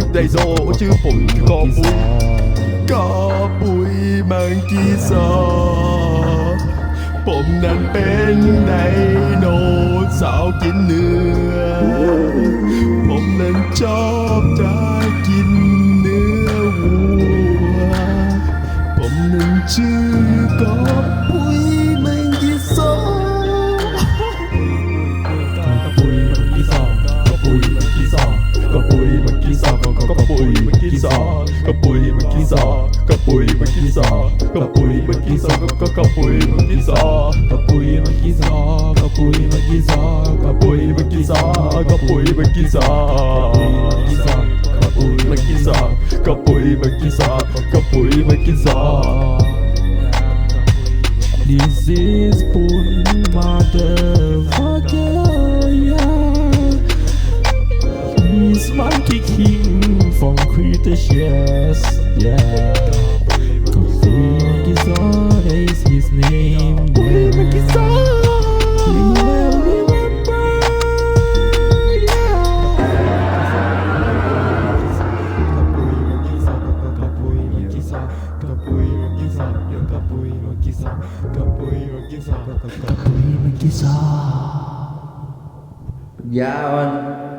ยุคไดโนชื่อผมกอปุยมังกีซอผมนั้นเป็นไดโนเสาร์กินเนื้อผมนั้นชอบจะกินเนื้อวัวผมนั้นชื่อกอปุยมังกีซอปุยมังกีซอปุยมังกีซอปุยมังกีซอปุยมังกีซอปุยมังกีซอปุยมังกีซอปุยมังกีซอปุยมังกีซอปุยมังกีซอปุยมังกีซอปุยมังกีซอปุยมังกีซอปุยมังกีซอปุยมังกีซอปุยมังกีซอ This is Pun motherfucker, yeah. He's Monkey King from Cretaceous, yeah. Kapui Makisaw, that is his name, yeah. You will remember, yeah. Dạ anh